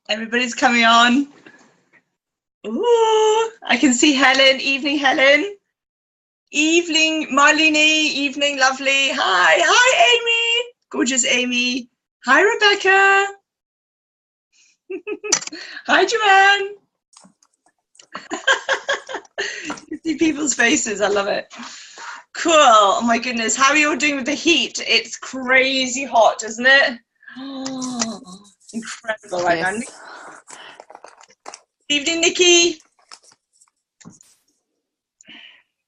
Everybody's coming on. Ooh, I can see Helen. Evening, Helen. Evening, Marlene. Evening, lovely. Hi, Amy. Gorgeous Amy. Hi, Rebecca. Hi, Joanne. You see people's faces. I love it. Cool. Oh my goodness. How are you all doing with the heat? It's crazy hot, isn't it? Oh, incredible right now. Evening, Nikki.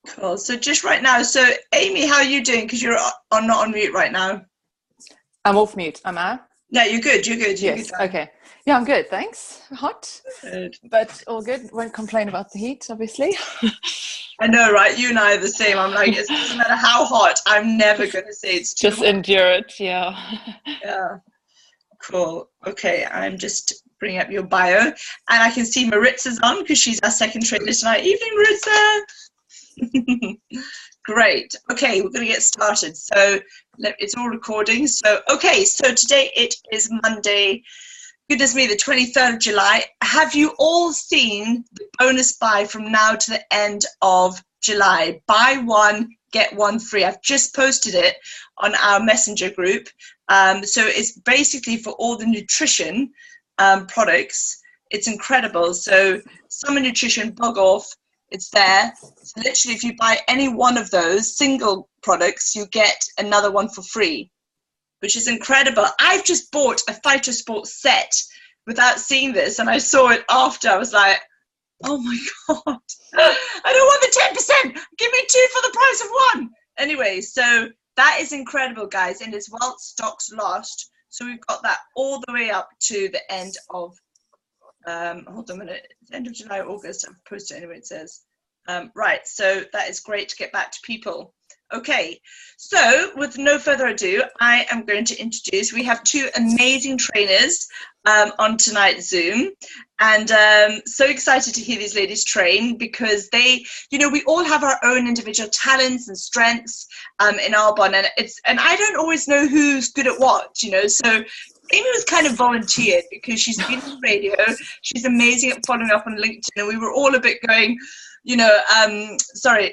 Cool. So just right now. So Amy, how are you doing? Because you're not on mute right now. I'm off mute. Am I? No, you're good. You're good. You're yes. Good. Okay. Yeah, I'm good. Thanks. Hot, Good. But all good. Won't complain about the heat, obviously. I know, right? You and I are the same. I'm like, it doesn't matter how hot. I'm never going to say it's too just hot. Endure it. Yeah. Yeah. Cool. Okay. I'm just bringing up your bio, and I can see Maritza's on because she's our second trainer tonight. Evening, Maritza. Great. Okay, we're going to get started. So it's all recording. So, okay, so today it is Monday. Goodness me, the 23rd of July. Have you all seen the bonus buy from now to the end of July? Buy one, get one free. I've just posted it on our messenger group. So it's basically for all the nutrition products. It's incredible. So Summer Nutrition, bug off. It's there. So literally, if you buy any one of those single products, you get another one for free, which is incredible. I've just bought a Fighter Sports set without seeing this, and I saw it after. I was like, oh my God, I don't want the 10%. Give me two for the price of one. Anyway, so that is incredible, guys, and it's while stocks last. So we've got that all the way up to the end of hold on a minute, it's the end of July or August. I've posted it anyway, it says. Right, so that is great to get back to people. Okay, so with no further ado, I am going to introduce, we have two amazing trainers on tonight's Zoom, and so excited to hear these ladies train because they, you know, we all have our own individual talents and strengths in Arbonne, and I don't always know who's good at what, you know, so Amy was kind of volunteered because she's been on radio, she's amazing at following up on LinkedIn, and we were all a bit going, you know,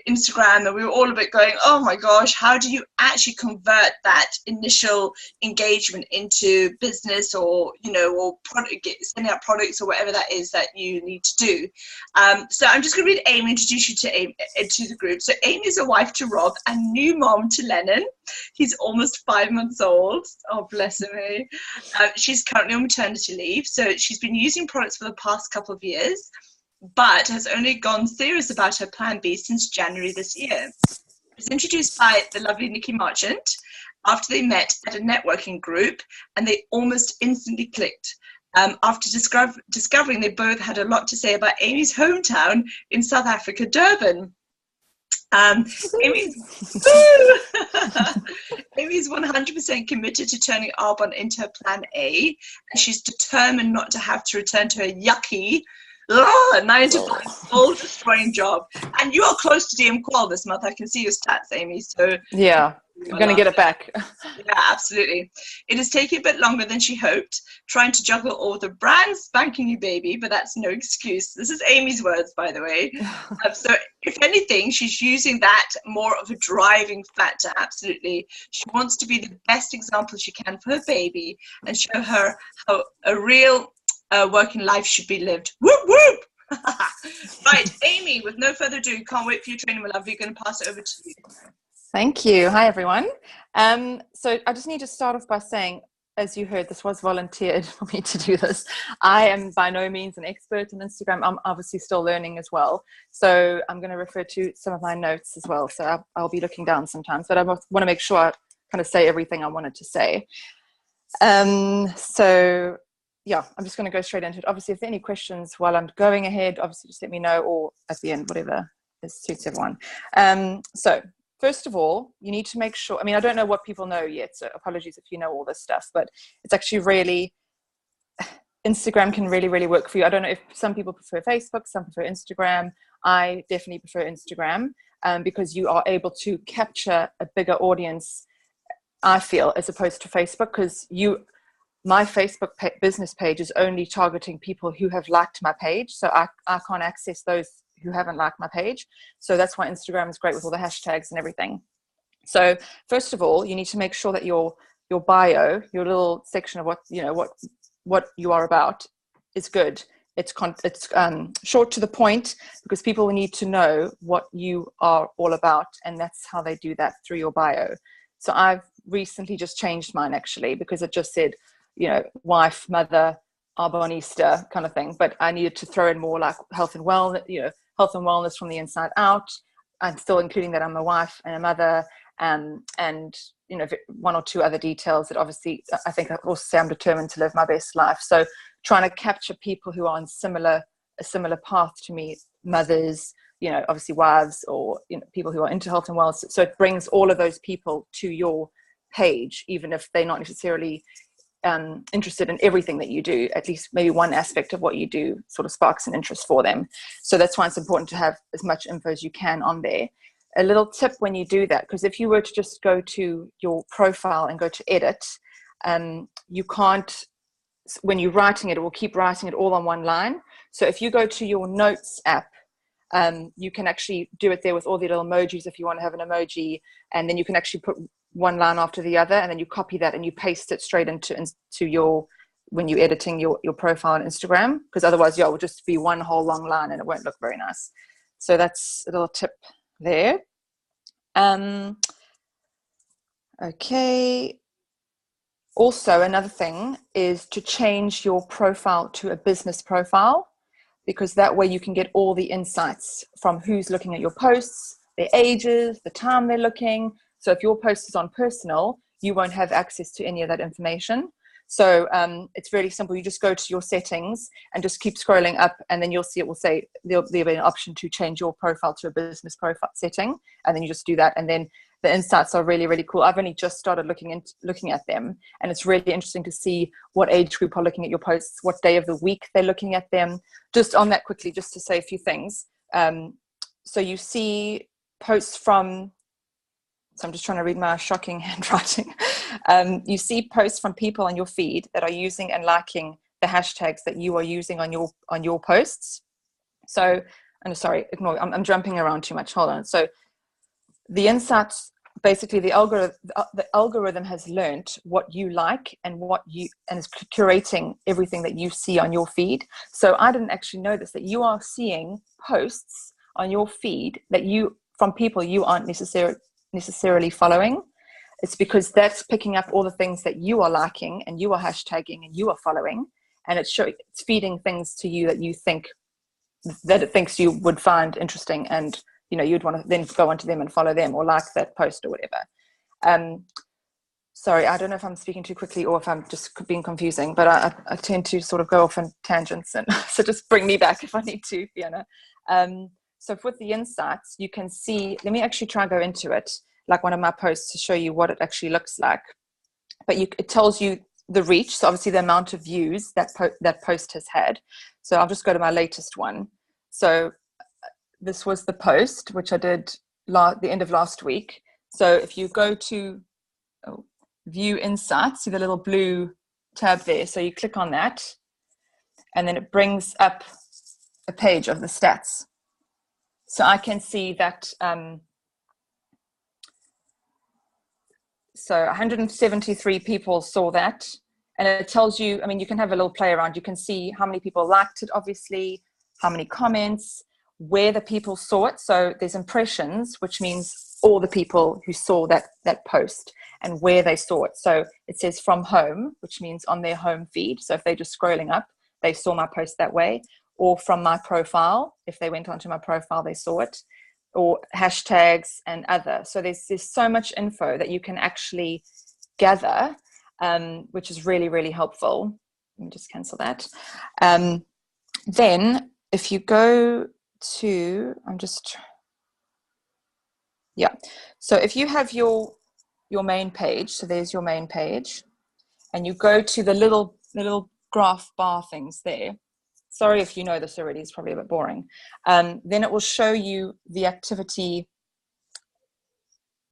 Instagram, and we were all a bit going, oh my gosh, how do you actually convert that initial engagement into business or, you know, or product, sending out products or whatever that is that you need to do. So I'm just going to read Amy, introduce you to Amy, to the group. So Amy is a wife to Rob and new mom to Lennon. He's almost 5 months old. Oh, bless him. She's currently on maternity leave. So she's been using products for the past couple of years, but has only gone serious about her plan B since January this year. She was introduced by the lovely Nikki Marchant after they met at a networking group, and they almost instantly clicked. After discovering they both had a lot to say about Amy's hometown in South Africa, Durban. Amy's 100% committed to turning Arbonne into her plan A, and she's determined not to have to return to her yucky 9 to 5 soul-destroying job. And you are close to DM Qual this month. I can see your stats, Amy. So yeah, I'm going to get it back. Yeah, absolutely. It has taken a bit longer than she hoped, trying to juggle all the brand spanking new baby, but that's no excuse. This is Amy's words, by the way. So if anything, she's using that more of a driving factor, absolutely. She wants to be the best example she can for her baby and show her how a real working life should be lived. Whoop, whoop! Right, Amy, with no further ado, can't wait for your training, my love. We're going to pass it over to you. Thank you. Hi, everyone. So I just need to start off by saying, as you heard, this was volunteered for me to do this. I am by no means an expert on Instagram. I'm obviously still learning as well. So I'm going to refer to some of my notes as well. So I'll be looking down sometimes, but I want to make sure I kind of say everything I wanted to say. So yeah, I'm just going to go straight into it. Obviously, if there are any questions while I'm going ahead, obviously just let me know, or at the end, whatever suits everyone. So first of all, you need to make sure, I mean, I don't know what people know yet, so apologies if you know all this stuff, but it's actually really, Instagram can really, really work for you. I don't know if some people prefer Facebook, some prefer Instagram. I definitely prefer Instagram because you are able to capture a bigger audience, I feel, as opposed to Facebook, because my Facebook business page is only targeting people who have liked my page. So I can't access those who haven't liked my page. So that's why Instagram is great with all the hashtags and everything. So first of all, you need to make sure that your bio, your little section of what you are about, is good. It's short to the point, because people need to know what you are all about, and that's how they do that, through your bio. So I've recently just changed mine, actually, because it just said, wife, mother, Arbonista kind of thing. But I needed to throw in more like health and wellness from the inside out. I'm still including that I'm a wife and a mother, and one or two other details that obviously I think I also say I'm determined to live my best life. So trying to capture people who are on a similar path to me, mothers, obviously wives, or people who are into health and wellness. So it brings all of those people to your page, even if they're not necessarily interested in everything that you do. At least maybe one aspect of what you do sort of sparks an interest for them. So that's why it's important to have as much info as you can on there. A little tip when you do that, because if you were to just go to your profile and go to edit, you can't, when you're writing it will keep writing it all on one line. So if you go to your notes app, you can actually do it there with all the little emojis if you want to have an emoji, and then you can actually put one line after the other, and then you copy that and you paste it straight into your, when you're editing your profile on Instagram, because otherwise it will just be one whole long line and it won't look very nice. So that's a little tip there. Okay. Also, another thing is to change your profile to a business profile, because that way you can get all the insights from who's looking at your posts, their ages, the time they're looking. So if your post is on personal, you won't have access to any of that information. So it's really simple. You just go to your settings and just keep scrolling up, and then you'll see it will say there'll be an option to change your profile to a business profile setting, and then you just do that, and then the insights are really, really cool. I've only just started looking at them, and it's really interesting to see what age group are looking at your posts, what day of the week they're looking at them. Just on that quickly, just to say a few things. So you see posts from, so I'm just trying to read my shocking handwriting. You see posts from people on your feed that are using and liking the hashtags that you are using on your posts. So, and sorry, ignore, I'm jumping around too much. Hold on. So the insights, basically the algorithm has learned what you like and is curating everything that you see on your feed. So I didn't actually know this, that you are seeing posts on your feed from people you aren't necessarily following. It's because that's picking up all the things that you are liking and you are hashtagging and you are following, and it's feeding things to you that it thinks you would find interesting, and you'd want to then go onto them and follow them or like that post or whatever. Sorry, I don't know if I'm speaking too quickly or if I'm just being confusing, but I tend to sort of go off on tangents, and so just bring me back if I need to, Fiona. So with the insights, you can see, let me actually try and go into it, like one of my posts, to show you what it actually looks like. But it tells you the reach, so obviously the amount of views that post has had. So I'll just go to my latest one. So this was the post, which I did the end of last week. So if you go to view insights, see the little blue tab there. So you click on that, and then it brings up a page of the stats. So I can see that, so 173 people saw that, and it tells you, you can have a little play around. You can see how many people liked it, obviously, how many comments, where the people saw it. So there's impressions, which means all the people who saw that post and where they saw it. So it says from home, which means on their home feed. So if they're just scrolling up, they saw my post that way. Or from my profile, if they went onto my profile, they saw it. Or hashtags and other. So there's so much info that you can actually gather, which is really, really helpful. Let me just cancel that. Then if you go to, so if you have your main page, so there's your main page, and you go to the little graph bar things there. Sorry if you know this already, it's probably a bit boring. Then it will show you the activity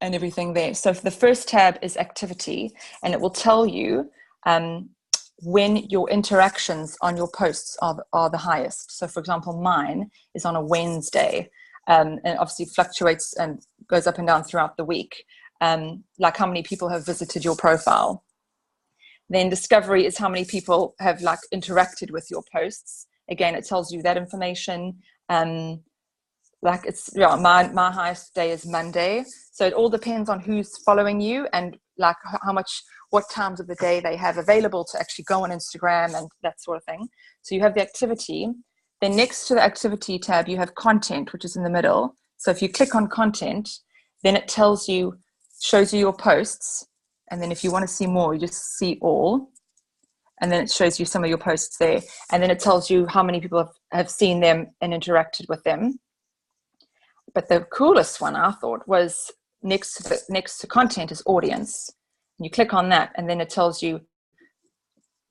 and everything there. So the first tab is activity, and it will tell you when your interactions on your posts are the highest. So for example, mine is on a Wednesday, and obviously fluctuates and goes up and down throughout the week, like how many people have visited your profile. Then discovery is how many people have like interacted with your posts. Again, it tells you that information. Like it's, yeah, my highest day is Monday. So it all depends on who's following you and like how much, what times of the day they have available to actually go on Instagram and that sort of thing. So you have the activity. Then next to the activity tab, you have content, which is in the middle. So if you click on content, then it tells you, shows you your posts. And then if you want to see more, you just see all. And then it shows you some of your posts there. And then it tells you how many people have seen them and interacted with them. But the coolest one I thought was next to content is audience. And you click on that, and then it tells you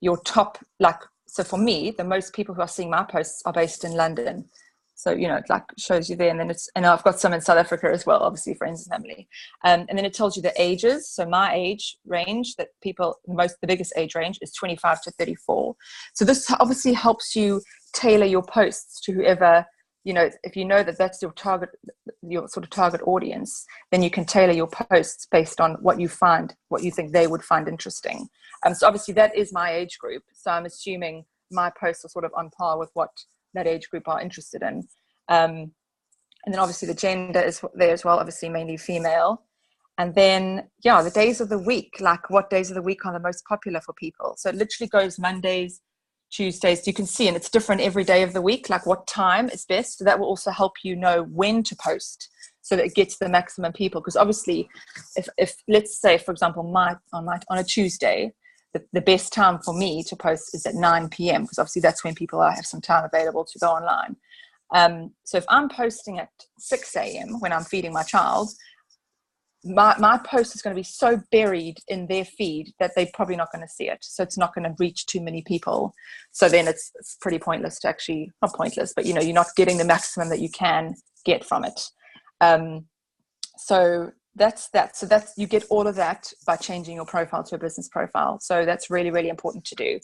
your top, like, so for me, the most people who are seeing my posts are based in London. So, you know, it like shows you there, and then and I've got some in South Africa as well, obviously friends and family. And then it tells you the ages. So my age range that people, the biggest age range is 25 to 34. So this obviously helps you tailor your posts to whoever, you know, if you know that that's your target, your sort of target audience, then you can tailor your posts based on what you find, what you think they would find interesting. So obviously that is my age group. So I'm assuming my posts are sort of on par with what that age group are interested in. And then obviously the gender is there as well, obviously mainly female. And then, yeah, the days of the week, like what days of the week are the most popular for people. So it literally goes Mondays, Tuesdays. You can see, and it's different every day of the week, like what time is best. So that will also help you know when to post so that it gets the maximum people. Because obviously, if let's say, for example, on a Tuesday, the best time for me to post is at 9 p.m. because obviously that's when people have some time available to go online. So if I'm posting at 6 a.m. when I'm feeding my child, my post is going to be so buried in their feed that they're probably not going to see it. So it's not going to reach too many people. So then it's pretty pointless to actually, not pointless, but, you know, you're not getting the maximum that you can get from it. So that's that. So that's, you get all of that by changing your profile to a business profile. So that's really, really important to do.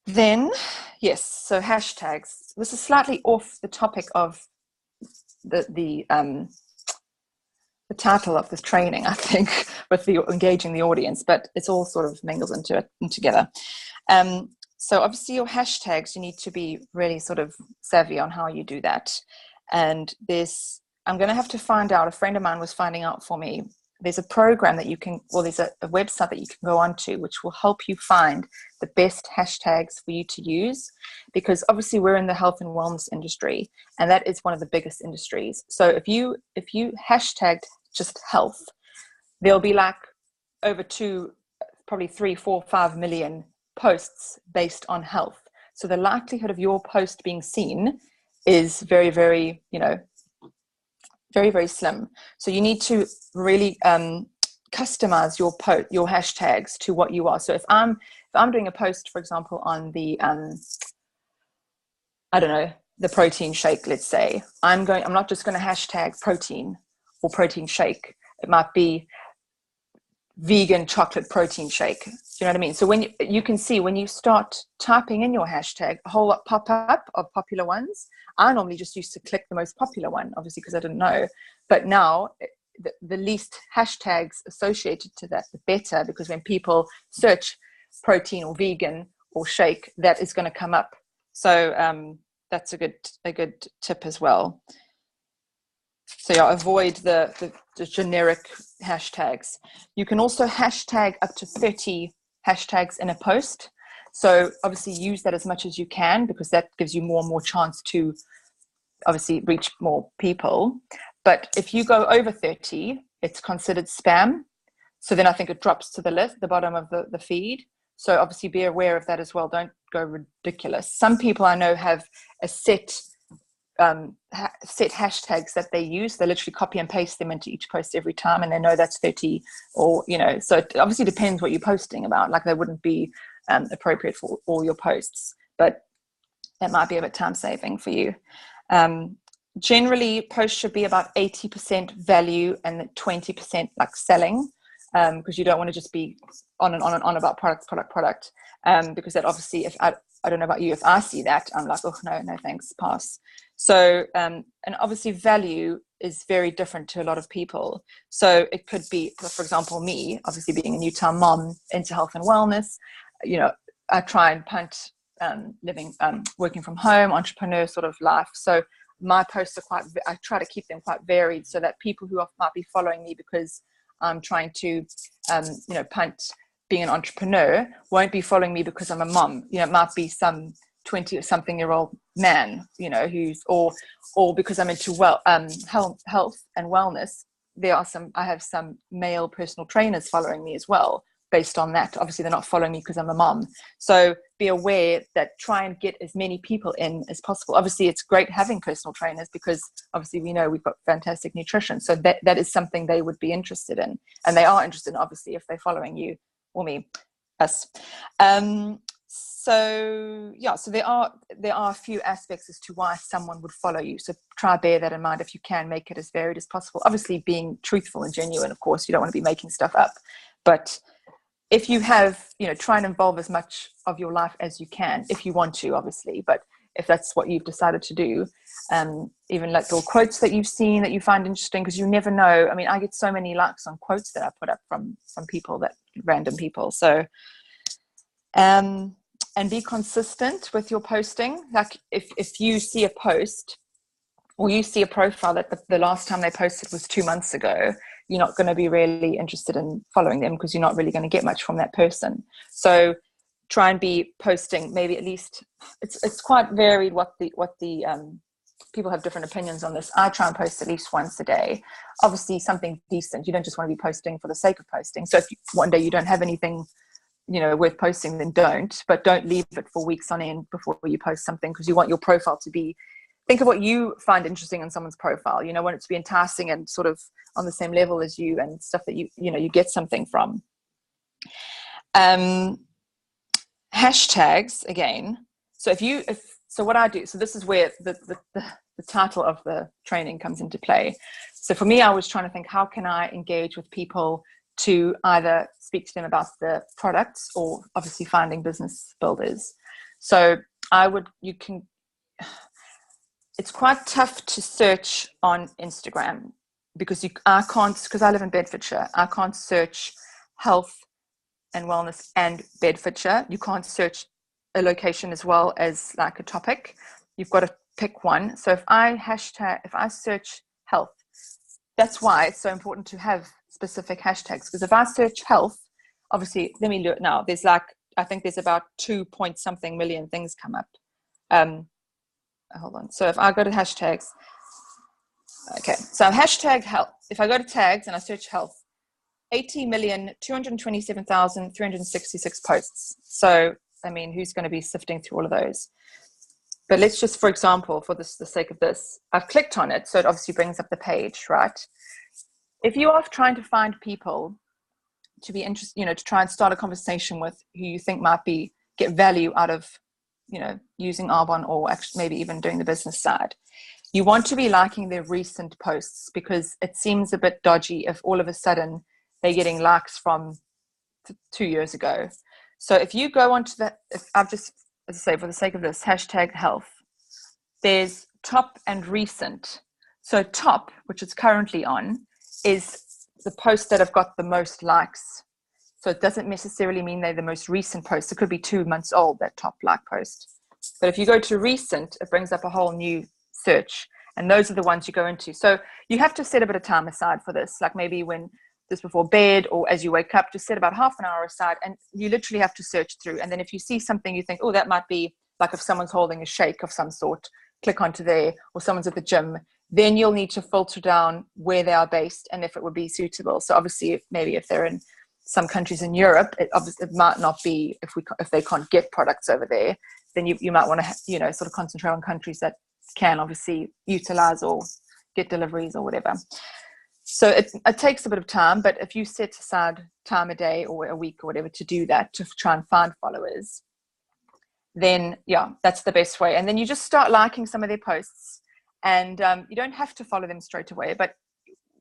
Then, yes, so hashtags. This is slightly off the topic of the title of this training, I think, with the engaging the audience, but it's all sort of mingles into it and together. So obviously your hashtags, you need to be really sort of savvy on how you do that. And I'm going to have to find out, a friend of mine was finding out for me, there's a program that you can, well, there's a website that you can go onto, which will help you find the best hashtags for you to use, because obviously we're in the health and wellness industry, and that is one of the biggest industries. So if you hashtagged just health, there'll be like over probably 3, 4, 5 million posts based on health. So the likelihood of your post being seen is very, very, you know, very, very slim. So you need to really customize your hashtags to what you are. So if I'm doing a post, for example, on the I don't know, the protein shake, let's say, I'm not just going to hashtag protein or protein shake. It might be vegan chocolate protein shake. Do you know what I mean? So when you can see, when you start typing in your hashtag, a whole lot pop up of popular ones. I normally just used to click the most popular one, obviously, because I didn't know. But now the least hashtags associated to that, the better, because when people search protein or vegan or shake, that is going to come up. So that's a good tip as well. So yeah, avoid the generic hashtags. You can also hashtag up to 30 hashtags in a post. So obviously use that as much as you can, because that gives you more and more chance to obviously reach more people. But if you go over 30, it's considered spam. So then I think it drops to the bottom of the feed. So obviously be aware of that as well. Don't go ridiculous. Some people I know have a set hashtags that they use. They literally copy and paste them into each post every time, and they know that's 30, or, you know, so it obviously depends what you're posting about. Like they wouldn't be appropriate for all your posts, but that might be a bit time saving for you. Generally, posts should be about 80% value and 20% like selling. because you don't want to just be on and on and on about product, because that obviously, if I don't know about you, if I see that, I'm like, oh, no thanks, pass. So, and obviously value is very different to a lot of people. So it could be, for example, me, obviously being a Newtown mom into health and wellness, I try and punt working from home, entrepreneur sort of life. So my posts are I try to keep them quite varied so that people who might be following me because I'm trying to, punt being an entrepreneur won't be following me because I'm a mom. It might be some 20 or something year old man, who's, or because I'm into health and wellness. I have some male personal trainers following me as well, based on that. Obviously they're not following me because I'm a mom. So be aware that try and get as many people in as possible. Obviously it's great having personal trainers because obviously we know we've got fantastic nutrition. So that is something they would be interested in. And they are interested in, obviously, if they're following you or us. So there are a few aspects as to why someone would follow you. So try bear that in mind if you can. Make it as varied as possible. Obviously being truthful and genuine, of course, you don't want to be making stuff up. But if you have, try and involve as much of your life as you can, if you want to, obviously. But if that's what you've decided to do, even like little quotes that you've seen that you find interesting, because you never know. I mean, I get so many likes on quotes that I put up from people, random people. So, and be consistent with your posting. Like if you see a post or you see a profile that the last time they posted was 2 months ago, you're not going to be really interested in following them because you're not really going to get much from that person. So try and be posting maybe at least, it's quite varied what the people have different opinions on this. I try and post at least once a day. Obviously something decent. You don't just want to be posting for the sake of posting. So if one day you don't have anything, worth posting, then don't leave it for weeks on end before you post something, because you want your profile to be, think of what you find interesting in someone's profile. Want it to be enticing and sort of on the same level as you, and stuff that you get something from. Hashtags again. So so what I do, so this is where the title of the training comes into play. So for me, I was trying to think, how can I engage with people to either speak to them about the products or obviously finding business builders. So it's quite tough to search on Instagram because because I live in Bedfordshire, I can't search health and wellness and Bedfordshire. You can't search a location as well as like a topic. You've got to pick one. So if I search health, that's why it's so important to have specific hashtags. Because if I search health, obviously, let me look now. There's I think there's about 2 point something million things come up. Hold on. So if I go to hashtags, okay. So hashtag health. If I go to tags and I search health, 80,227,366 posts. So, I mean, who's going to be sifting through all of those? But let's just, for example, for the sake of this, I've clicked on it. So it obviously brings up the page, right? If you are trying to find people to be interested, to try and start a conversation with who you think might get value out of, using Arbonne, or actually maybe even doing the business side, you want to be liking their recent posts, because it seems a bit dodgy if all of a sudden they're getting likes from 2 years ago. So if you go onto that, I've just, as I say, for the sake of this, hashtag health, there's top and recent. So top, which it's currently on, is the posts that have got the most likes. So it doesn't necessarily mean they're the most recent post. It could be 2 months old, that top like post. But if you go to recent, it brings up a whole new search. And those are the ones you go into. So you have to set a bit of time aside for this, like maybe when just before bed or as you wake up, just set about half an hour aside, and you literally have to search through. And then if you see something you think, oh, that might be, like if someone's holding a shake of some sort, click onto there, or someone's at the gym, then you'll need to filter down where they are based and if it would be suitable. So obviously, if they're in some countries in Europe, it might not be, if they can't get products over there, then you might want to sort of concentrate on countries that can obviously utilize or get deliveries or whatever. So it takes a bit of time, but if you set aside time a day or a week or whatever to do that, to try and find followers, then that's the best way. And then you just start liking some of their posts, and you don't have to follow them straight away, but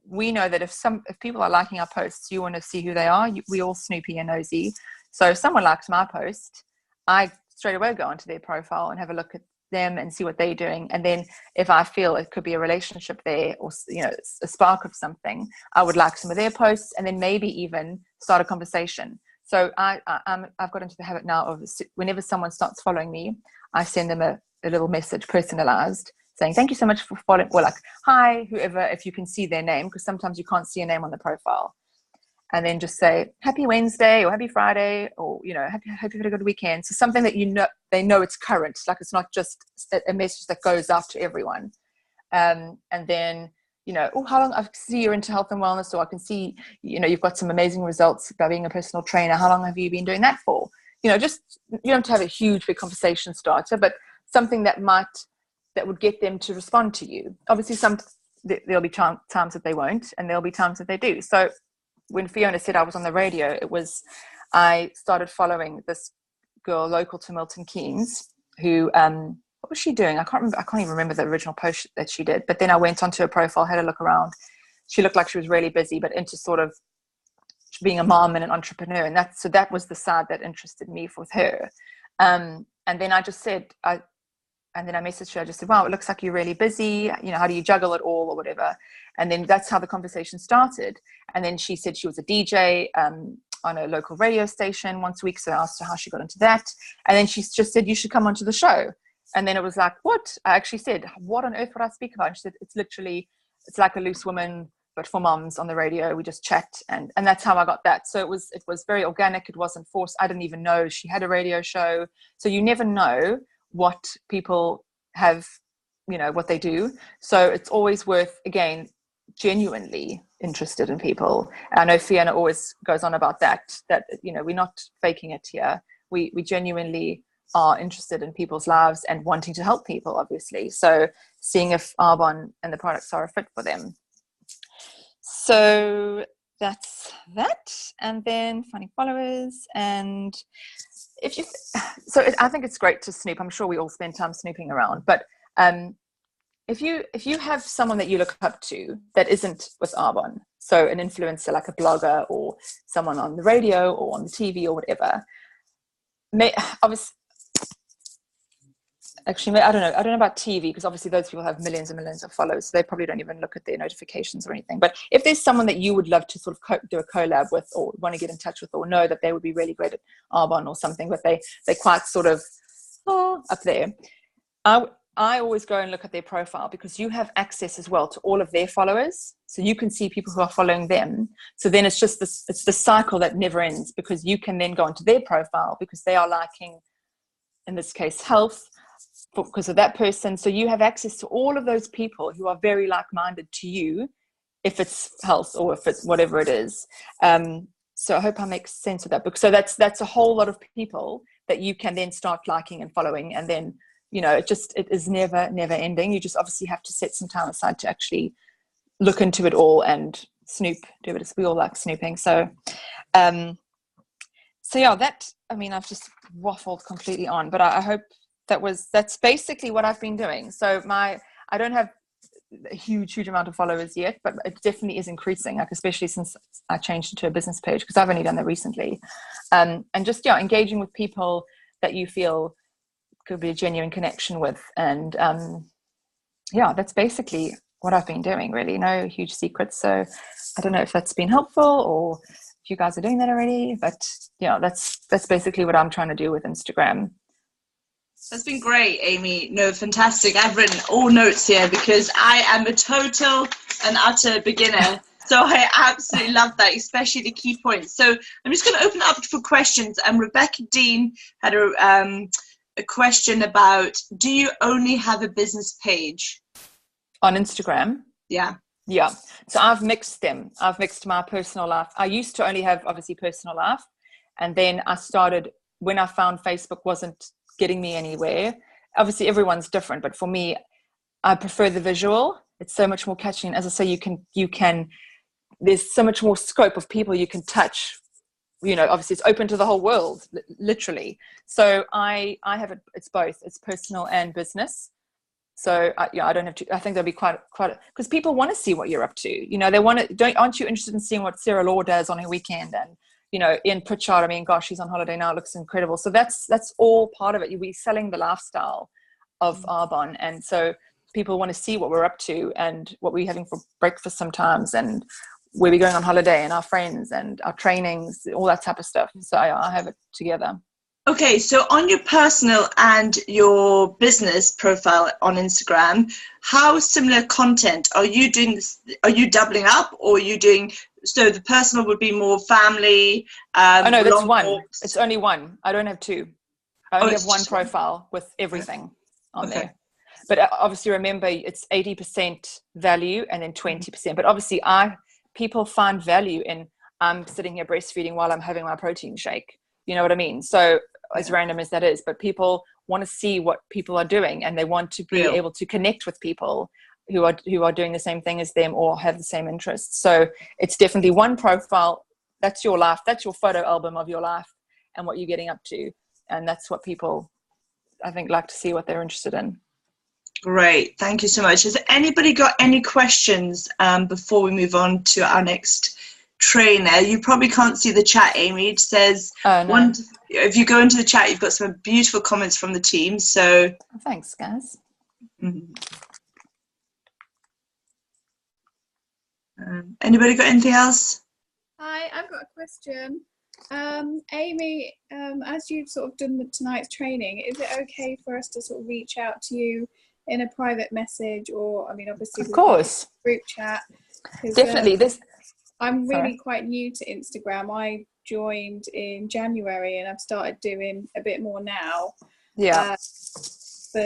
we know that if people are liking our posts, you want to see who they are. We all snoopy and nosy. So if someone likes my post, I straight away go onto their profile and have a look at them and see what they're doing. And then if I feel it could be a relationship there, or a spark of something, I would like some of their posts, and then maybe even start a conversation. So I've got into the habit now of, whenever someone starts following me, I send them a little message, personalized, saying thank you so much for following, or like, hi, whoever, if you can see their name, because sometimes you can't see a name on the profile. And then just say happy Wednesday or happy Friday, or hope you had a good weekend. So something that they know it's current, like it's not just a message that goes out to everyone. And then how long, I see you're into health and wellness, or I can see you've got some amazing results by being a personal trainer. How long have you been doing that for? Just, you don't have to have a huge big conversation starter, but something that would get them to respond to you. Obviously there'll be times that they won't, and there'll be times that they do. So when Fiona said I was on the radio, I started following this girl local to Milton Keynes who, what was she doing? I can't even remember the original post that she did, but then I went onto her profile, had a look around. She looked like she was really busy, but into sort of being a mom and an entrepreneur. And that was the side that interested me with her. And then I just said, and then I messaged her, I just said, wow, it looks like you're really busy. How do you juggle it all, or whatever? And then that's how the conversation started. And then she said she was a DJ on a local radio station once a week. So I asked her how she got into that. And then she just said, you should come onto the show. And then it was like, what? I actually said, what on earth would I speak about? And she said, it's like a loose woman, but for moms on the radio. We just chat. And that's how I got that. So it was very organic. It wasn't forced. I didn't even know she had a radio show. So you never know what people have, what they do. So it's always worth, again, genuinely interested in people. And I know Fiona always goes on about that we're not faking it here. We genuinely are interested in people's lives and wanting to help people, obviously. So seeing if Arbonne and the products are a fit for them. So that's that. And then finding followers, and I think it's great to snoop. I'm sure we all spend time snooping around, but if you have someone that you look up to that isn't with Arbonne, so an influencer like a blogger or someone on the radio or on the TV or whatever, actually, I don't know about TV, because obviously those people have millions and millions of followers, so they probably don't even look at their notifications or anything. But if there's someone that you would love to sort of do a collab with, or want to get in touch with, or know that they would be really great at Arbonne or something, but they're quite sort of up there, I always go and look at their profile, because you have access as well to all of their followers, so you can see people who are following them. So then it's the cycle that never ends, because you can then go onto their profile because they are liking, in this case, health, because of that person. So you have access to all of those people who are very like-minded to you, if it's health or if it's whatever it is. So I hope I make sense of that. So that's a whole lot of people that you can then start liking and following, and then it is never ending. You just obviously have to set some time aside to actually look into it all and snoop, do it. We all like snooping. So yeah, I've just waffled completely on, but I hope that's basically what I've been doing. So I don't have a huge amount of followers yet, but it definitely is increasing, like especially since I changed it to a business page, because I've only done that recently. And just engaging with people that you feel could be a genuine connection with. And that's basically what I've been doing, really. No huge secrets. So I don't know if that's been helpful, or if you guys are doing that already, but that's basically what I'm trying to do with Instagram. That's been great, Amy. No, fantastic. I've written all notes here because I am a total and utter beginner. So I absolutely love that, especially the key points. So I'm just going to open up for questions. Rebecca Dean had a question about, do you only have a business page? On Instagram? Yeah. Yeah. So I've mixed them. I've mixed my personal life. I used to only have, obviously, personal life. And then I started, when I found Facebook wasn't getting me anywhere. Obviously everyone's different, but for me, I prefer the visual. It's so much more catchy. And as I say, you can there's so much more scope of people you can touch. Obviously it's open to the whole world, literally. So I have it's both. It's personal and business. So I don't have to. I think there'll be quite because people want to see what you're up to. They want to. Aren't you interested in seeing what Sarah Law does on her weekend? And Ian Pritchard. I mean, gosh, he's on holiday now. It looks incredible. So that's all part of it. We're selling the lifestyle of Arbonne, and so people want to see what we're up to and what we're having for breakfast sometimes, and where we're going on holiday, and our friends and our trainings, all that type of stuff. So I have it together. Okay, so on your personal and your business profile on Instagram, how similar content are you doing? Are you doubling up, or are you doing? So the personal would be more family. Oh no, that's one. Walks. It's only one. I don't have two. I only have one profile with everything on there. But obviously, remember, it's 80% value and then 20%. But obviously, people find value in I'm sitting here breastfeeding while I'm having my protein shake. You know what I mean? So as random as that is, but people want to see what people are doing, and they want to be able to connect with people who are doing the same thing as them or have the same interests. So it's definitely one profile. That's your life. That's your photo album of your life and what you're getting up to. And that's what people, I think, like to see what they're interested in. Great. Thank you so much. Has anybody got any questions before we move on to our next trainer? You probably can't see the chat, Amy. It says, no. If you go into the chat, you've got some beautiful comments from the team. So thanks, guys. Anybody got anything else? Hi, I've got a question. Amy, as you've sort of done tonight's training, is it okay for us to sort of reach out to you in a private message, or, I mean, obviously, of course, group chat? Definitely. I'm really quite new to Instagram. I joined in January, and I've started doing a bit more now. Yeah. It's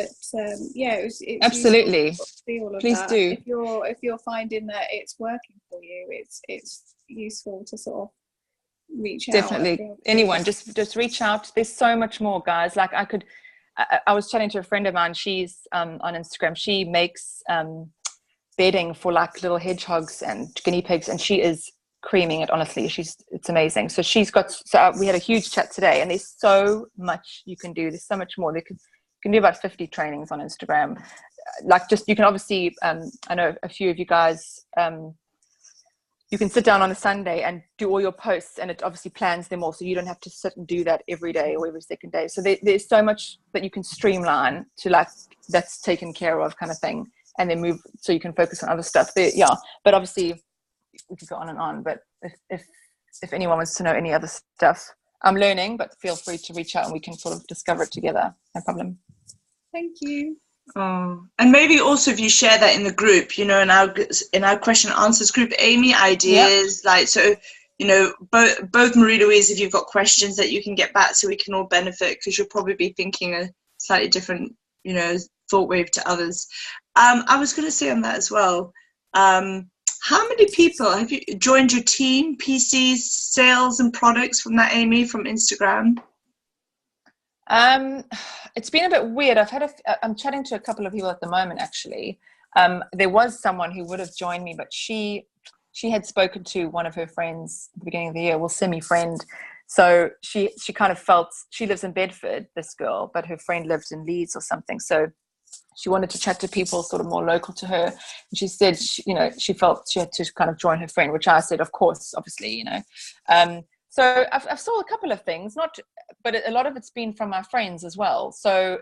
absolutely. See all of Please that. do. If you're finding that it's working for you, it's useful to sort of reach out. Definitely. Anyone, just reach out. There's so much more, guys. Like I was chatting to a friend of mine. She's on Instagram. She makes bedding for like little hedgehogs and guinea pigs, and she is creaming it. Honestly, it's amazing. So we had a huge chat today, and there's so much you can do. There's so much more. You can do about 50 trainings on Instagram. Like, just, you can obviously, I know a few of you guys, you can sit down on a Sunday and do all your posts, and it obviously plans them all. So you don't have to sit and do that every day or every second day. So there's so much that you can streamline to, like, that's taken care of kind of thing, and then move so you can focus on other stuff. But obviously we could go on and on. But if anyone wants to know any other stuff, I'm learning, but feel free to reach out and we can sort of discover it together. No problem. Thank you. Oh, and maybe also if you share that in the group, in our question and answers group, Amy, ideas, like, so, both Marie-Louise, if you've got questions that you can get back so we can all benefit, because you'll probably be thinking a slightly different, thought wave to others. I was going to say on that as well, how many people have you joined your team, PCs, sales and products from that, Amy, from Instagram? It's been a bit weird. I'm chatting to a couple of people at the moment, actually. There was someone who would have joined me, but she had spoken to one of her friends at the beginning of the year, semi-friend. So she kind of felt, she lives in Bedford, this girl, but her friend lived in Leeds or something. So she wanted to chat to people sort of more local to her. And she said, she felt she had to kind of join her friend, which I said, of course, obviously, So I've saw a couple of things, but a lot of it's been from my friends as well. So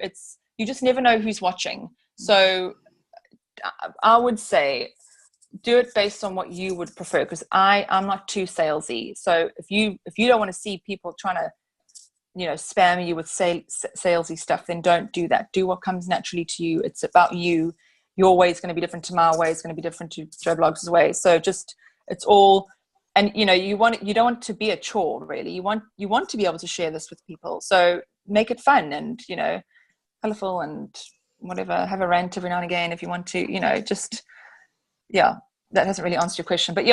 you just never know who's watching. So I would say do it based on what you would prefer, because I'm not too salesy. So if you don't want to see people trying to, spam you with salesy stuff, then don't do that. Do what comes naturally to you. It's about you. Your way is going to be different to my way. It's going to be different to Joe Bloggs' way. So it's all. And you don't want to be a chore, really. You want to be able to share this with people. So make it fun and colorful and whatever. Have a rant every now and again if you want to. That hasn't really answered your question, but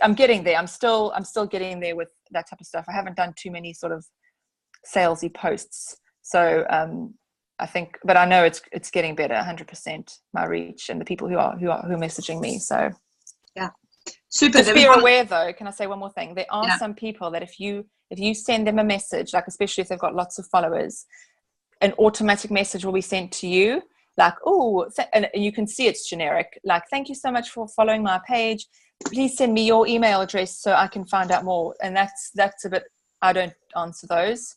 I'm getting there. I'm still getting there with that type of stuff. I haven't done too many sort of salesy posts. So I think, but I know it's getting better. 100% my reach and the people who are messaging me. So yeah. Super. Just be aware, though. Can I say one more thing? There are some people that if you send them a message, like especially if they've got lots of followers, an automatic message will be sent to you, like, oh, and you can see it's generic, like, thank you so much for following my page. Please send me your email address so I can find out more. And that's a bit, I don't answer those.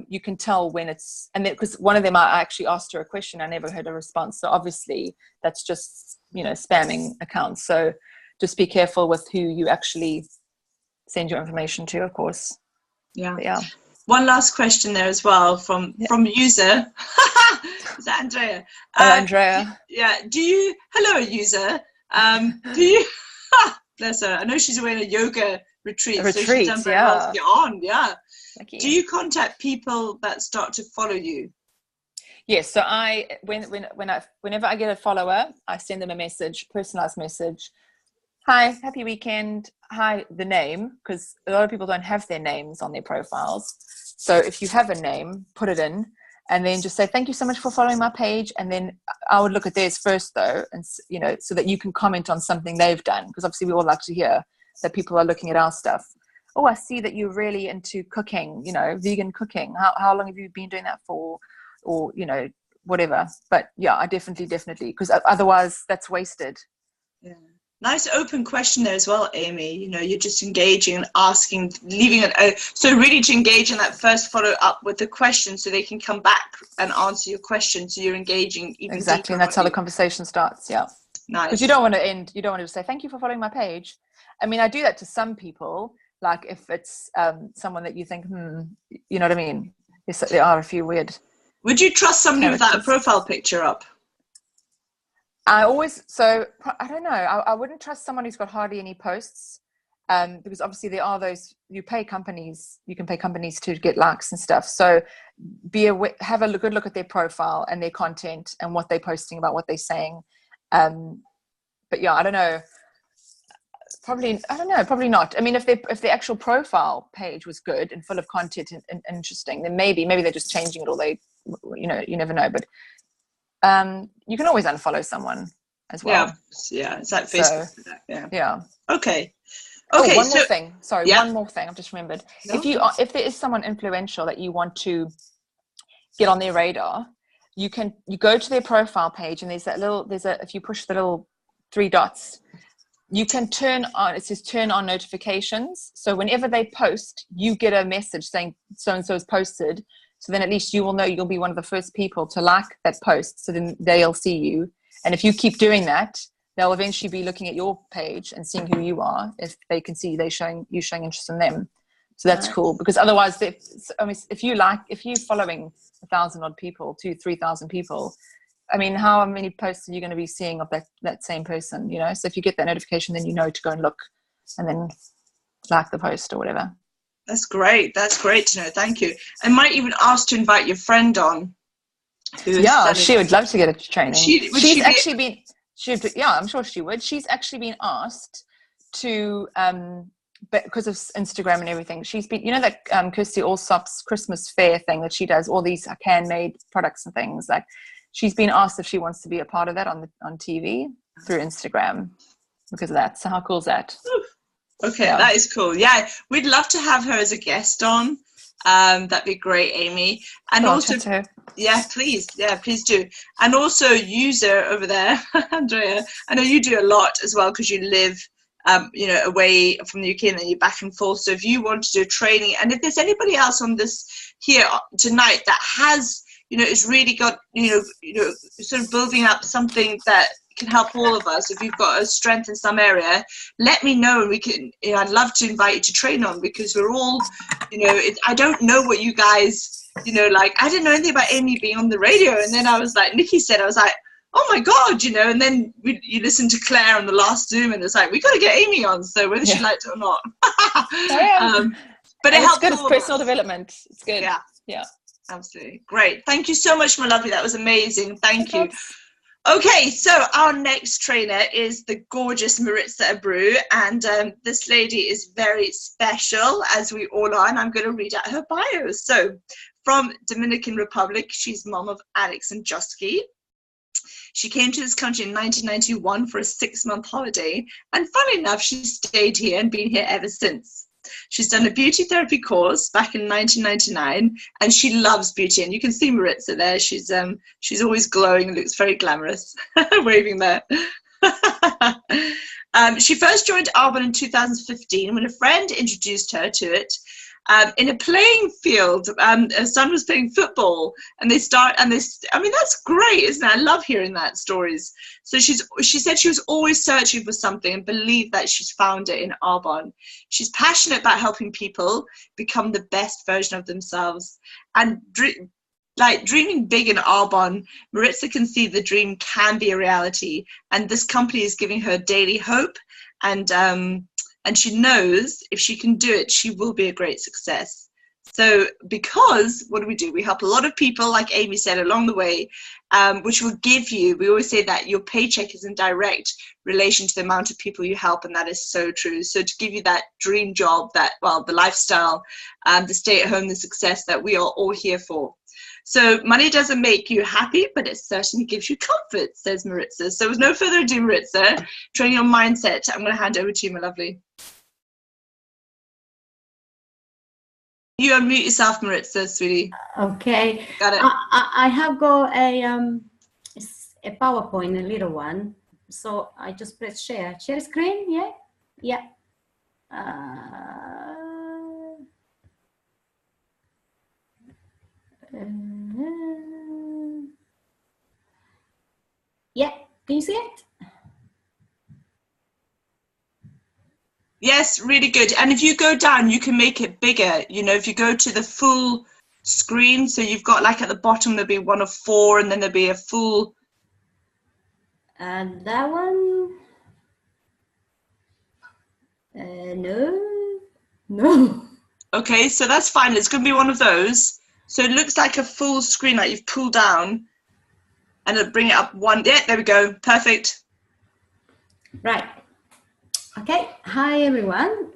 You can tell when it's, and because one of them, I actually asked her a question, I never heard a response. So obviously that's just, spamming accounts. So just be careful with who you actually send your information to, of course. Yeah. But yeah. One last question there as well from user. Is that Andrea? Andrea. Yeah. Hello, user. Do you, bless her. I know she's away in a yoga retreat. So she's done very well to get on. Yeah. Lucky. Do you contact people that start to follow you? Yes. So whenever I get a follower, I send them a message, personalized message. Hi, happy weekend. Hi, the name, because a lot of people don't have their names on their profiles. So if you have a name, put it in, and then just say, thank you so much for following my page. And then I would look at theirs first, though, and so that you can comment on something they've done, because obviously we all like to hear that people are looking at our stuff. Oh, I see that you're really into cooking, vegan cooking. How long have you been doing that for? Or, whatever. But yeah, I definitely, because otherwise that's wasted. Yeah. Nice open question there as well, Amy. You're just engaging and asking, leaving it. So really to engage in that first follow up with the question so they can come back and answer your question. So you're engaging even exactly, deeper, and that's how the conversation starts. Yeah. Nice. Because you don't want to say, thank you for following my page. I mean, I do that to some people, like if it's someone that you think, you know what I mean? There are a few weird. Would you trust somebody characters. without a profile picture up? I don't know. I wouldn't trust someone who's got hardly any posts, because obviously there are those, you can pay companies to get likes and stuff. So be aware, have a good look at their profile and their content and what they're posting about, what they're saying. But yeah, I don't know. Probably not. I mean, if the actual profile page was good and full of content and interesting, then maybe they're just changing it, or they, you never know. But you can always unfollow someone as well. Yeah. It's like Facebook. So, yeah. Okay. One more thing. Sorry, yeah. one more thing. I've just remembered. No? If there is someone influential that you want to get on their radar, you go to their profile page, and if you push the little 3 dots, you can it says turn on notifications. So whenever they post, you get a message saying so-and-so has posted. So then at least you will know you'll be one of the first people to like that post. So then they'll see you. And if you keep doing that, they'll eventually be looking at your page and seeing who you are, if they can see you showing interest in them. So that's cool, because otherwise, if you're following 1,000 odd people, 2,000-3,000 people, I mean, how many posts are you going to be seeing of that same person? So if you get that notification, then to go and look, and then like the post or whatever. That's great. That's great to know. Thank you. I might even ask to invite your friend on. She would love to get a training. I'm sure she would. She's actually been asked to, but because of Instagram and everything, she's been, that Kirsty Allsop's Christmas fair thing that she does, all these handmade products and things, like she's been asked if she wants to be a part of that on TV through Instagram because of that. So how cool is that? Okay, that is cool. Yeah, we'd love to have her as a guest on. That'd be great, Amy. And also, please do. And also, user over there, Andrea. I know you do a lot as well because you live, away from the UK and then you're back and forth. So if you want to do training, and if there's anybody else on this here tonight that has, it's really got, sort of building up something that can help all of us. If you've got a strength in some area, let me know, and we can. I'd love to invite you to train on, because we're all, I don't know what you guys, like I didn't know anything about Amy being on the radio, and then I was like, Nikki said, I was like, oh my god, and then you listen to Claire on the last Zoom, and it's like we got to get Amy on, so whether she liked it or not. But it helps. Good. It's personal development. It's good. Yeah. Absolutely great. Thank you so much, my lovely. That was amazing. Thank you. Okay, so our next trainer is the gorgeous Maritza Abreu, and this lady is very special, as we all are, and I'm going to read out her bio. So, from Dominican Republic, she's mom of Alex and Josky. She came to this country in 1991 for a 6-month holiday, and funnily enough, she stayed here and been here ever since. She's done a beauty therapy course back in 1999, and she loves beauty. And you can see Maritza there. She's always glowing and looks very glamorous, waving there. She first joined Arbonne in 2015 when a friend introduced her to it. In a playing field, her son was playing football, and I mean, that's great, isn't it? I love hearing that stories. So she said she was always searching for something and believed that she's found it in Arbonne. She's passionate about helping people become the best version of themselves. And dreaming big in Arbonne, Maritza can see the dream can be a reality, and this company is giving her daily hope, and she knows if she can do it, she will be a great success. So because what do? We help a lot of people, like Amy said, along the way, which will give you, we always say that your paycheck is in direct relation to the amount of people you help, and that is so true. So to give you that dream job, the lifestyle, the stay at home, the success that we are all here for. So money doesn't make you happy, but it certainly gives you comfort, says Maritza. So with no further ado, Maritza, training your mindset, I'm going to hand over to you, my lovely. You unmute yourself, Maritza, sweetie. Okay. Got it. I have got a PowerPoint, a little one. So I just press share. Share screen, yeah? Yeah. Yeah, can you see it? Yes, really good. And if you go down, you can make it bigger. You know, if you go to the full screen, so you've got like at the bottom, there'll be one of 4, and then there'll be a full. And that one? No. Okay, so that's fine. It's going to be one of those. So it looks like a full screen, like you've pulled down, and it'll bring it up one. Yeah, there we go. Perfect. Right. Okay. Hi, everyone.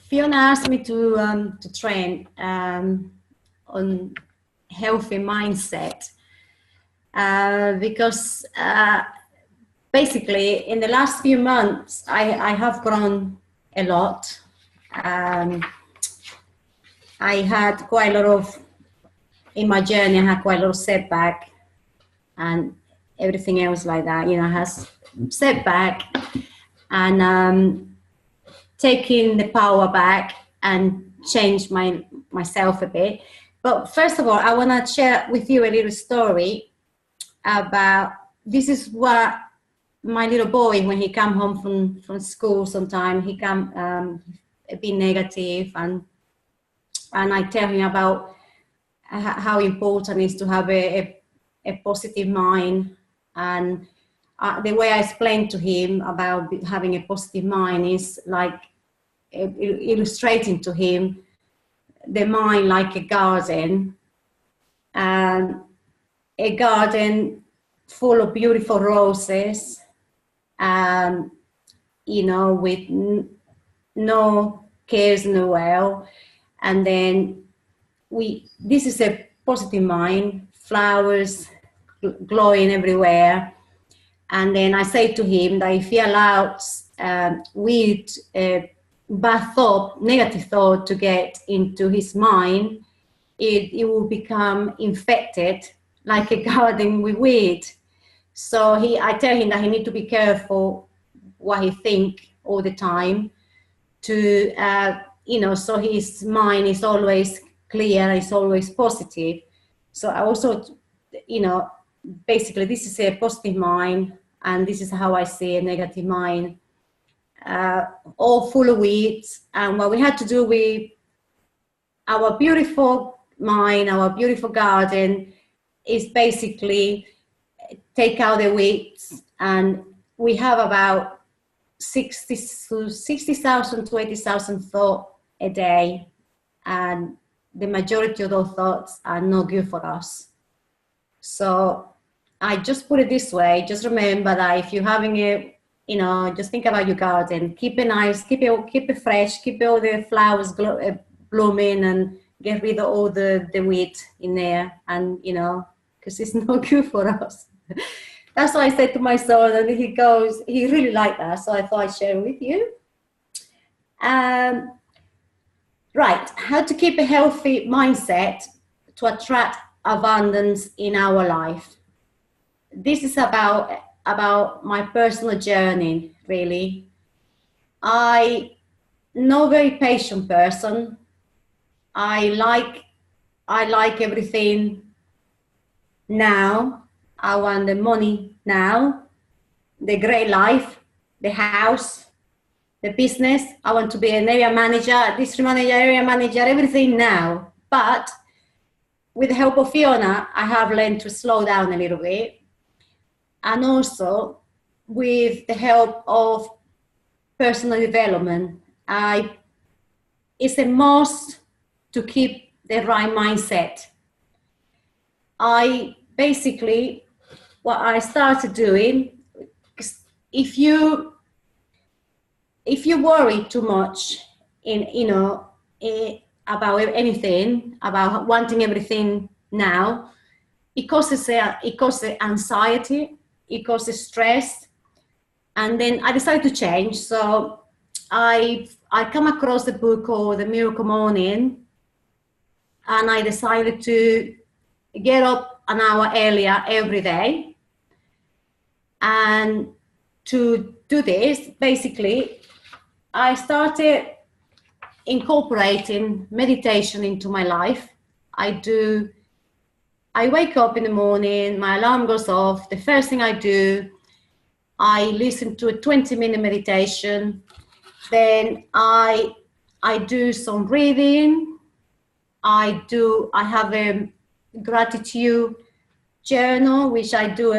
Fiona asked me to train on healthy mindset because basically in the last few months I have grown a lot. I had quite a lot of, in my journey, I had quite a lot of setback and everything else like that, you know, has setback, and taking the power back and change myself a bit. But first of all, I want to share with you a little story about, this is what my little boy, when he come home from school sometime, he come a bit negative, and I tell him about how important it is to have a positive mind. And the way I explain to him about having a positive mind is like illustrating to him the mind like a garden, and a garden full of beautiful roses, you know, with no cares in the world. And then this is a positive mind, flowers glowing everywhere. And then I say to him that if he allows with bad thought, negative thought to get into his mind, it will become infected like a garden with weed. So I tell him that he needs to be careful what he think all the time, to you know, so his mind is always clear, it's always positive. So I also, you know, basically this is a positive mind, and this is how I see a negative mind, all full of weeds. And what we had to do with our beautiful mind, our beautiful garden, is basically take out the weeds. And we have about 60,000 to 80,000 thoughts a day, and the majority of those thoughts are not good for us. So I just put it this way, just remember that if you're having a, you know, just think about your garden, keep it nice, keep it fresh, keep all the flowers blooming, and get rid of all the weed in there, and you know, because it's not good for us. That's what I said to my son, and he really liked that, so I thought I'd share it with you. Right, how to keep a healthy mindset to attract abundance in our life. This is about my personal journey, really. I not very patient person. I like everything now. I want the money now, the great life, the house, the business. I want to be an area manager, district manager, area manager, everything now. But with the help of Fiona, I have learned to slow down a little bit. And also with the help of personal development, it's a must to keep the right mindset. What I started doing, if you worry too much about anything, about wanting everything now, it causes anxiety, it causes stress. And then I decided to change. So I come across the book called The Miracle Morning, and I decided to get up an hour earlier every day. And to do this, basically, I started incorporating meditation into my life. I wake up in the morning, my alarm goes off. The first thing I do, I listen to a 20-minute meditation. Then I do some reading. I have a gratitude journal, which I do.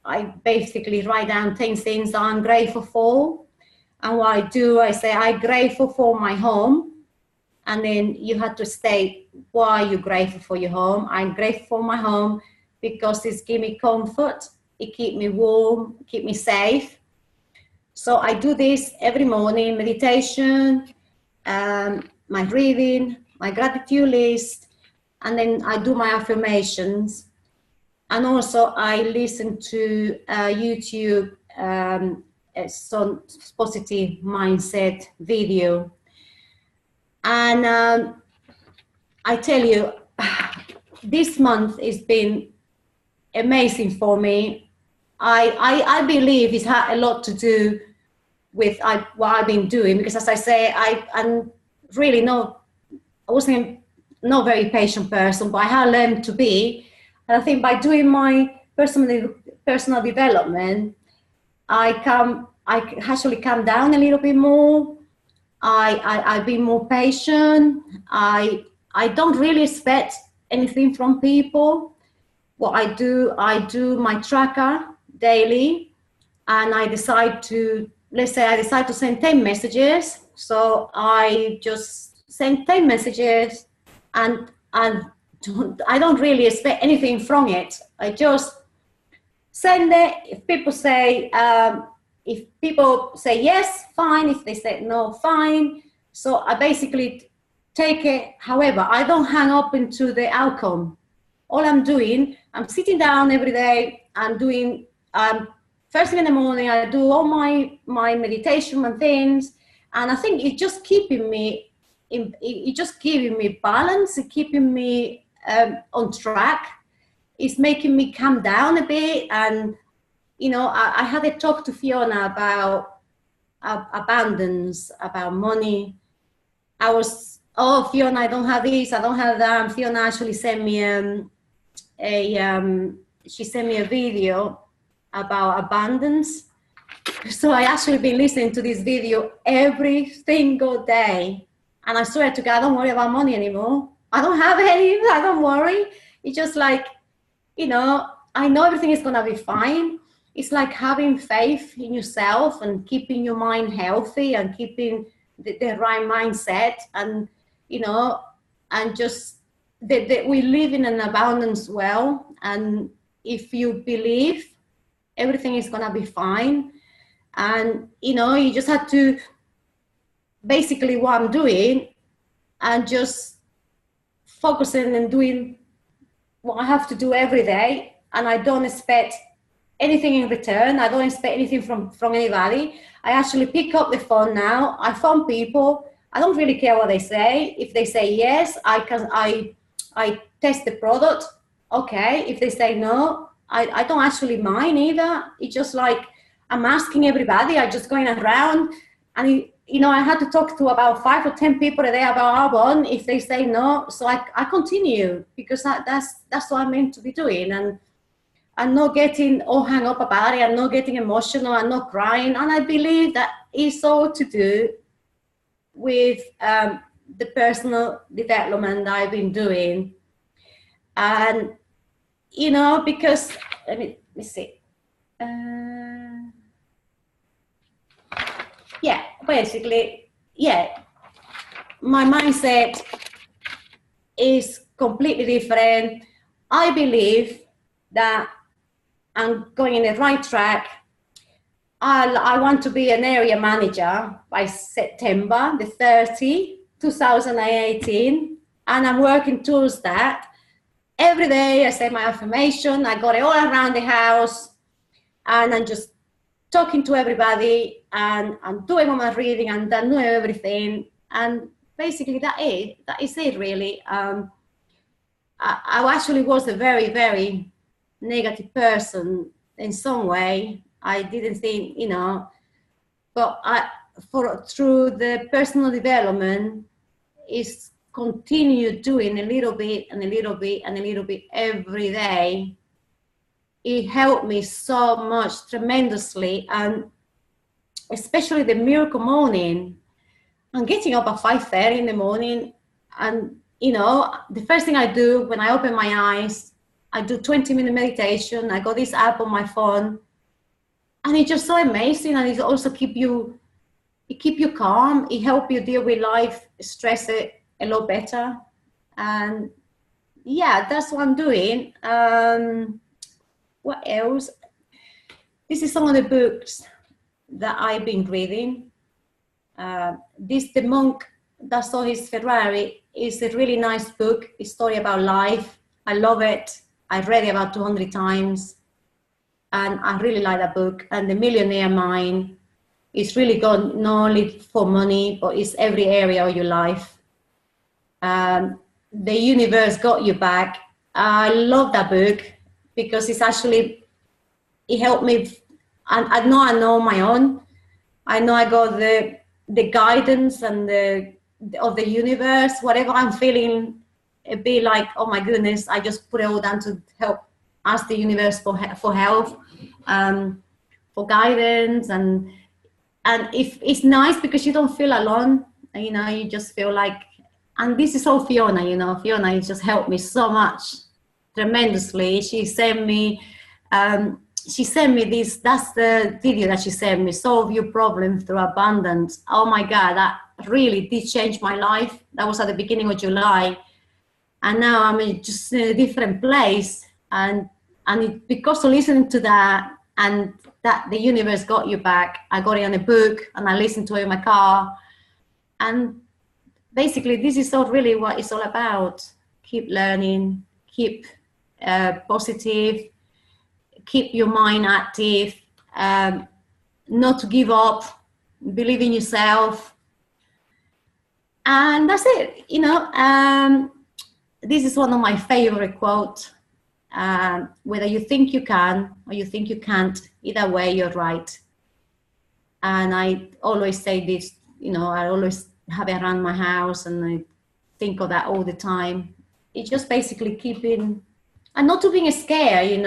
I basically write down things that I'm grateful for. And what I do, I say, I'm grateful for my home. And then you have to state why you're grateful for your home. I'm grateful for my home because it's gives me comfort. It keeps me warm, keep me safe. So I do this every morning, meditation, my reading, my gratitude list, and then I do my affirmations. And also I listen to YouTube, some positive mindset video. And I tell you, this month has been amazing for me. I believe it's had a lot to do with what I've been doing, because as I say, I'm really I wasn't not very patient person, but I have learned to be. And I think by doing my personal development, I actually calm down a little bit more. I've been more patient. I don't really expect anything from people. What I do my tracker daily, and I decide to send 10 messages. So I just send 10 messages, and I don't really expect anything from it. I just send it. If people say yes, fine. If they say no, fine. So I basically take it. However, I don't hang up into the outcome. All I'm doing, I'm sitting down every day. I'm doing, first thing in the morning, I do all my meditation and things. And I think it's just keeping me, it's just giving me balance, it's keeping me on track. It's making me calm down a bit. And, I had a talk to Fiona about abundance, about money. I was, Fiona, I don't have this, I don't have that. And Fiona actually sent me she sent me a video about abundance. So I actually been listening to this video every single day. And I swear to God, I don't worry about money anymore. I don't have any, I don't worry. It's just like, I know everything is going to be fine. It's like having faith in yourself and keeping your mind healthy and keeping the right mindset. And, and just that we live in an abundance world. And if you believe, everything is going to be fine. And, you just have to, basically what I'm doing, and just focusing and doing what I have to do every day. And I don't expect anything in return. I don't expect anything from anybody. I actually pick up the phone now. I phone people. I don't really care what they say. If they say yes, I test the product. Okay. If they say no, I don't actually mind either. It's just like I'm asking everybody. I'm just going around, and I had to talk to about 5 or 10 people a day about Arbonne. If they say no, so I continue, because that's what I'm meant to be doing, and I'm not getting all hung up about it. I'm not getting emotional. I'm not crying, and I believe that it's all to do with the personal development I've been doing, and because let me see. Yeah, basically, yeah, my mindset is completely different. I believe that I'm going in the right track. I want to be an area manager by September the 30th, 2018, and I'm working towards that. Every day I say my affirmation. I got it all around the house, and I'm just talking to everybody, and I'm doing all my reading, and I'm doing everything, and basically that is it really. I actually was a very, very negative person in some way. I didn't think, but through the personal development, is continue doing a little bit and a little bit and a little bit every day. It helped me so much, tremendously, and especially the miracle morning. I'm getting up at 5:30 in the morning, and the first thing I do when I open my eyes, I do 20-minute meditation. I got this app on my phone, and it's just so amazing, and it also keep you calm. It helps you deal with life stress a lot better, and yeah, that's what I'm doing. What else? This is some of the books that I've been reading. The Monk That Saw His Ferrari is a really nice book. It's a story about life. I love it. I've read it about 200 times, and I really like that book. And The Millionaire Mind is really good, not only for money, but it's every area of your life. The Universe Got You Back. I love that book because it helped me. And I know on my own. I know I got the guidance and of the universe. Whatever I'm feeling, it be like, oh my goodness, I just put it all down to help, ask the universe for help, for guidance, and if it's nice because you don't feel alone. You just feel like, and this is all Fiona. Fiona has just helped me so much, tremendously. She sent me this, that's the video that she sent me, Solve Your Problem Through Abundance. Oh my God, that really did change my life. That was at the beginning of July. And now I'm just in a different place. And because of listening to that, and that the universe got you back, I got it on a book, and I listened to it in my car. And basically, this is all really what it's all about. Keep learning, keep positive, keep your mind active, not to give up, believe in yourself. And that's it. This is one of my favorite quotes. Whether you think you can or you think you can't, either way, you're right. And I always say this, I always have it around my house, and I think of that all the time. It's just basically keeping, and not to being scared,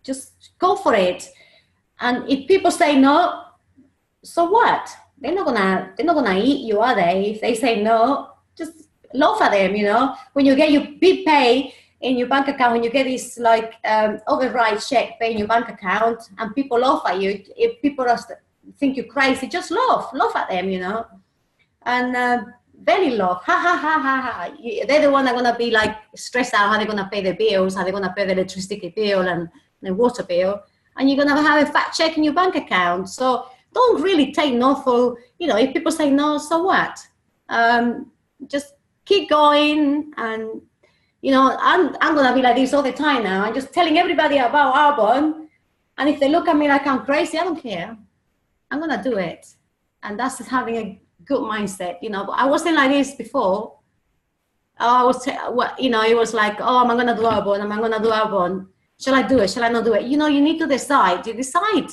just go for it. And if people say no, so what? They're not gonna eat you, are they? If they say no, just laugh at them. When you get your big pay in your bank account, when you get this override check pay in your bank account, and people laugh at you, if people think you're crazy, just laugh at them, and very laugh, ha ha ha ha ha. They're the one that are gonna be like stressed out how they're gonna pay their bills, how they're gonna pay the electricity bill and the water bill, and you're gonna have a fat check in your bank account. So don't really take no for, if people say no, so what? Just keep going, and You know, I'm gonna be like this all the time now. I'm just telling everybody about Arbonne, and if they look at me like I'm crazy, I don't care. I'm gonna do it, and that's just having a good mindset. You know, but I wasn't like this before. I was, you know, it was like, oh, am I gonna do Arbonne? Am I gonna do Arbonne? Shall I do it? Shall I not do it? You know, you need to decide. You decide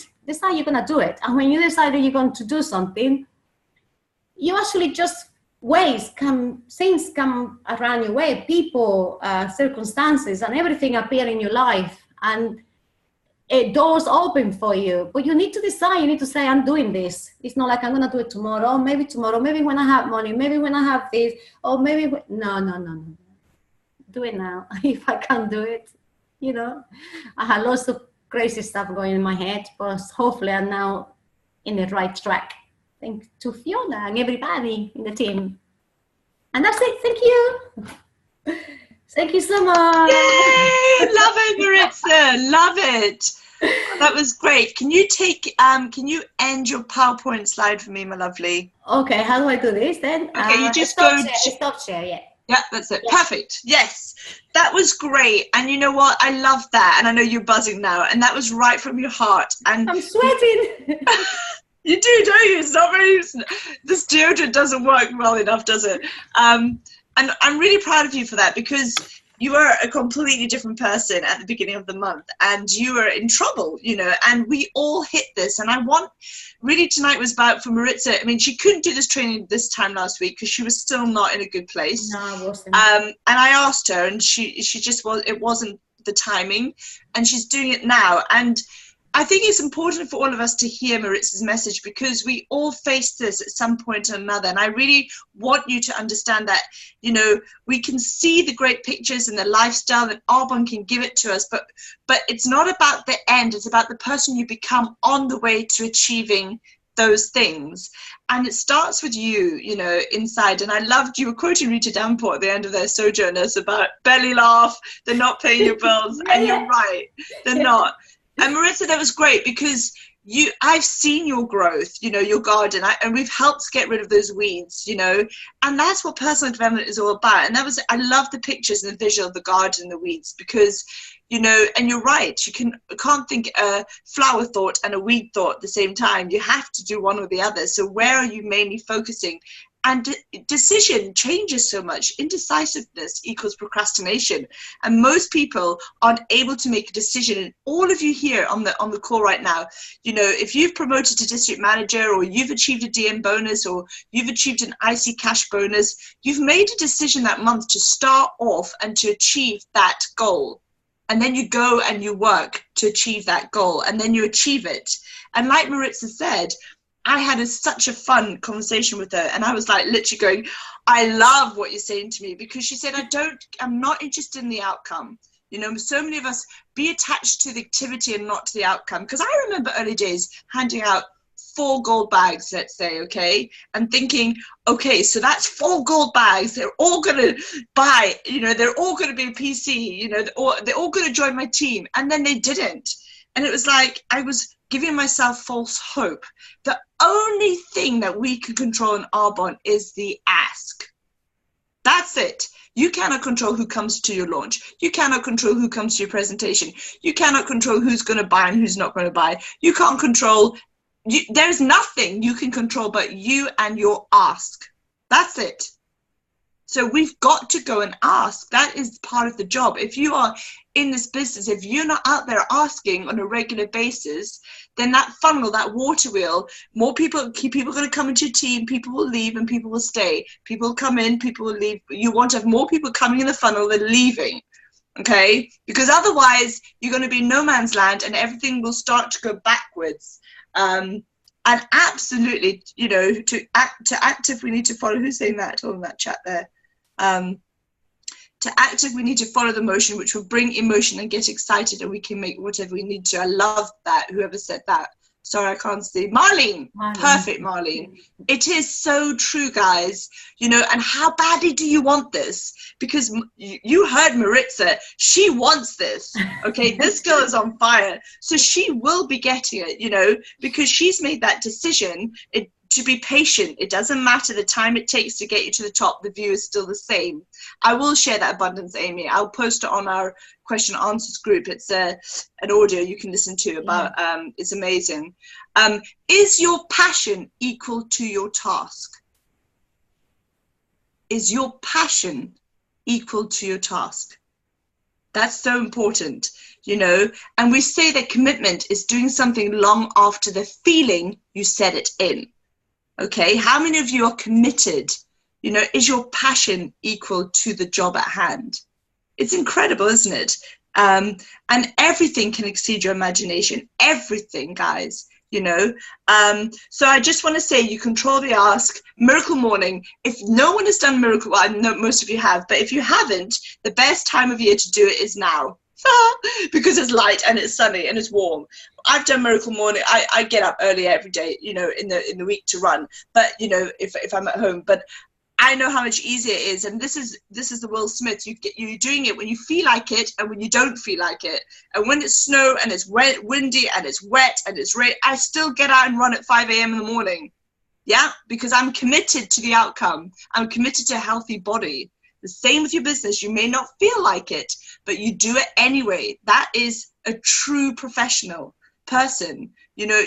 you're gonna do it, and when you decide that you're going to do something, you actually just things come around your way, people, circumstances, and everything appear in your life, and doors open for you. But you need to decide. You need to say, I'm doing this. It's not like I'm gonna do it tomorrow, maybe when I have money, maybe when I have this, or maybe no. Do it now. If I can't do it, you know, I had lots of crazy stuff going in my head, but hopefully I'm now in the right track. Thanks to Fiona and everybody in the team. And that's it. Thank you. Thank you so much. Yay! Love it, Maritza. Love it. That was great. Can you end your PowerPoint slide for me, my lovely? Okay, how do I do this then? Okay, you just stop share, yeah. Yeah, that's it. Yeah. Perfect. Yes. That was great. And you know what? I love that. And I know you're buzzing now. And that was right from your heart. And I'm sweating. You do, don't you? It's not very, this deodorant doesn't work well enough, does it? And I'm really proud of you for that, because you were a completely different person at the beginning of the month, and you were in trouble, you know, and we all hit this. And I want, really tonight was about, for Maritza, I mean, she couldn't do this training this time last week because she was still not in a good place. No, I wasn't. And I asked her, and she just it wasn't the timing, and she's doing it now. And I think it's important for all of us to hear Maritza's message, because we all face this at some point or another. And I really want you to understand that, you know, we can see the great pictures and the lifestyle that Arbonne can give it to us, but it's not about the end. It's about the person you become on the way to achieving those things. And it starts with you, you know, inside. And I loved, you were quoting Rita Davenport at the end of their Sojourners about belly laugh, they're not paying your bills. And you're right, they're not. And Maritza, that was great, because I've seen your growth, you know, your garden, and we've helped get rid of those weeds, you know, and that's what personal development is all about. And I love the pictures and the visual of the garden and the weeds, because, you know, and you're right, you can't think a flower thought and a weed thought at the same time. You have to do one or the other. So where are you mainly focusing? And decision changes so much. Indecisiveness equals procrastination. And most people aren't able to make a decision. And all of you here on the call right now, you know, if you've promoted to district manager, or you've achieved a DM bonus, or you've achieved an IC cash bonus, you've made a decision that month to start off and to achieve that goal. And then you go and you work to achieve that goal, and then you achieve it. And like Maritza said, I had such a fun conversation with her, and I was like literally going, I love what you're saying to me, because she said, I'm not interested in the outcome. You know, so many of us be attached to the activity and not to the outcome. Because I remember early days handing out 4 gold bags, let's say, okay, and thinking, okay, so that's 4 gold bags. They're all going to buy, you know, they're all going to be a PC, you know, they're all going to join my team. And then they didn't. And it was like I was giving myself false hope. The only thing that we can control in Arbonne is the ask. That's it. You cannot control who comes to your launch. You cannot control who comes to your presentation. You cannot control who's going to buy and who's not going to buy. You can't control, there's nothing you can control but you and your ask. That's it. So we've got to go and ask. That is part of the job. If you are in this business, if you're not out there asking on a regular basis, then that funnel, that water wheel, people are going to come into your team, people will leave and people will stay. People will come in, people will leave. You want to have more people coming in the funnel than leaving, okay? Because otherwise you're going to be in no man's land and everything will start to go backwards. And absolutely, you know, to active, we need to follow. Who's saying that? All in that chat there. To active, we need to follow the motion, which will bring emotion and get excited, and we can make whatever we need to. I love that. Whoever said that. Sorry, I can't see. Marlene. Perfect, Marlene. It is so true, guys. You know, and how badly do you want this? Because you heard Maritza. She wants this. Okay, this girl is on fire. So she will be getting it, you know, because she's made that decision to be patient. It doesn't matter the time it takes to get you to the top. The view is still the same. I will share that abundance, Amy. I'll post it on our question and answers group. It's an audio you can listen to about, it's amazing. Is your passion equal to your task? Is your passion equal to your task? That's so important, you know. And we say that commitment is doing something long after the feeling you set it in. Okay, how many of you are committed? You know, is your passion equal to the job at hand? It's incredible, isn't it? And everything can exceed your imagination. Everything, guys. You know, so I just want to say, you control the ask. Miracle Morning. If no one has done Miracle, well, I know most of you have, but if you haven't, the best time of year to do it is now. Because it's light and it's sunny and it's warm. I've done Miracle Morning. I get up early every day, you know, in the week to run. But you know, if I'm at home, but I know how much easier it is, and this is the Will Smith. You're doing it when you feel like it and when you don't feel like it. And when it's snow and it's wet, windy and it's wet and it's rain, I still get out and run at 5 a.m. in the morning. Yeah, because I'm committed to the outcome. I'm committed to a healthy body. The same with your business. You may not feel like it, but you do it anyway. That is a true professional person. You know,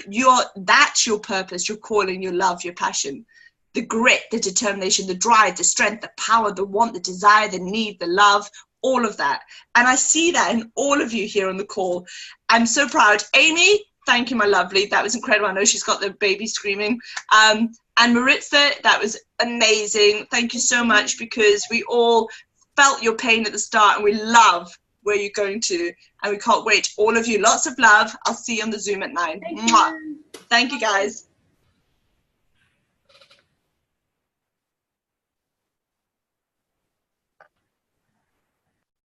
that's your purpose, your calling, your love, your passion. The grit, the determination, the drive, the strength, the power, the want, the desire, the need, the love, all of that. And I see that in all of you here on the call. I'm so proud. Amy, thank you, my lovely. That was incredible. I know she's got the baby screaming. And Maritza, that was amazing. Thank you so much, because we all felt your pain at the start and we love where you're going to. And we can't wait. All of you, lots of love. I'll see you on the Zoom at 9. Thank you, Thank you, guys.